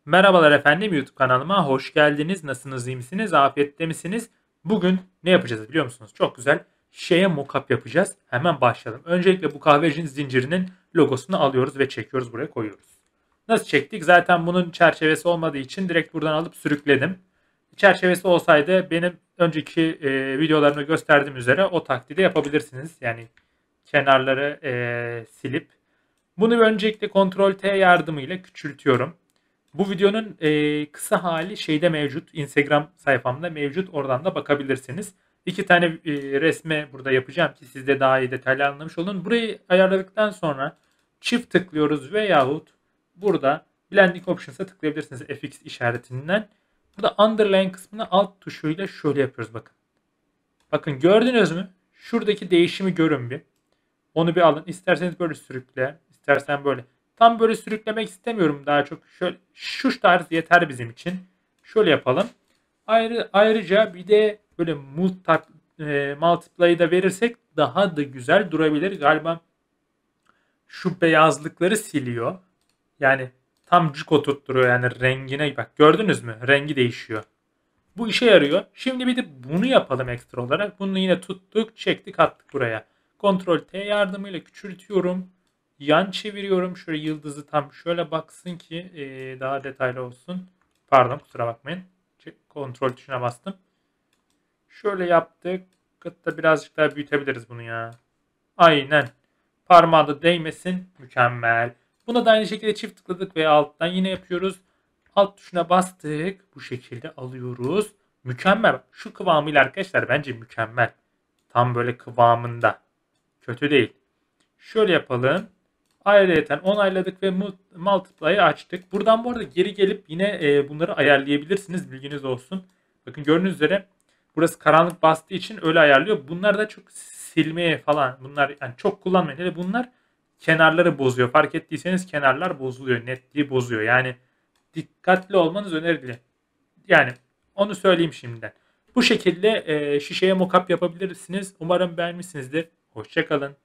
Merhabalar efendim, YouTube kanalıma hoş geldiniz. Nasılsınız, iyi misiniz, afiyette misiniz? Bugün ne yapacağız biliyor musunuz? Çok güzel şişeye mockup yapacağız. Hemen başlayalım. Öncelikle bu kahveci zincirinin logosunu alıyoruz ve çekiyoruz, buraya koyuyoruz. Nasıl çektik? Zaten bunun çerçevesi olmadığı için direkt buradan alıp sürükledim. Çerçevesi olsaydı benim önceki videolarımda gösterdiğim üzere o taklidi yapabilirsiniz. Yani kenarları silip. Bunu öncelikle Ctrl T yardımıyla küçültüyorum. Bu videonun kısa hali şeyde mevcut. Instagram sayfamda mevcut. Oradan da bakabilirsiniz. İki tane resme burada yapacağım ki siz de daha iyi detaylı anlamış olun. Burayı ayarladıktan sonra çift tıklıyoruz veyahut burada Blending Options'a tıklayabilirsiniz FX işaretinden. Burada Underline kısmını alt tuşuyla şöyle yapıyoruz bakın. Bakın gördünüz mü? Şuradaki değişimi görün bir. Onu bir alın. İsterseniz böyle sürükle. İstersen böyle. Tam böyle sürüklemek istemiyorum daha çok. Şöyle, şu tarz yeter bizim için. Şöyle yapalım. Ayrıca bir de böyle multiply'ı da verirsek daha da güzel durabilir. Galiba şu beyazlıkları siliyor. Yani tam cuk oturtturuyor yani rengine. Bak gördünüz mü? Rengi değişiyor. Bu işe yarıyor. Şimdi bir de bunu yapalım ekstra olarak. Bunu yine tuttuk, çektik, attık buraya. Ctrl T yardımıyla küçültüyorum. Yan çeviriyorum. Şöyle yıldızı tam şöyle baksın ki daha detaylı olsun. Pardon kusura bakmayın. Ctrl tuşuna bastım. Şöyle yaptık. Hatta birazcık daha büyütebiliriz bunu ya. Aynen. Parmağı da değmesin. Mükemmel. Buna da aynı şekilde çift tıkladık veya alttan yine yapıyoruz. Alt tuşuna bastık. Bu şekilde alıyoruz. Mükemmel. Şu kıvamıyla arkadaşlar bence mükemmel. Tam böyle kıvamında. Kötü değil. Şöyle yapalım. Ayrıyeten onayladık ve multiply'ı açtık. Buradan bu arada geri gelip yine bunları ayarlayabilirsiniz. Bilginiz olsun. Bakın gördüğünüz üzere burası karanlık bastığı için öyle ayarlıyor. Bunlar da çok silmeye falan. Bunlar yani çok kullanmayın. Hele bunlar kenarları bozuyor. Fark ettiyseniz kenarlar bozuluyor. Netliği bozuyor. Yani dikkatli olmanız önerili. Yani onu söyleyeyim şimdiden. Bu şekilde şişeye mockup yapabilirsiniz. Umarım beğenmişsinizdir. Hoşça kalın.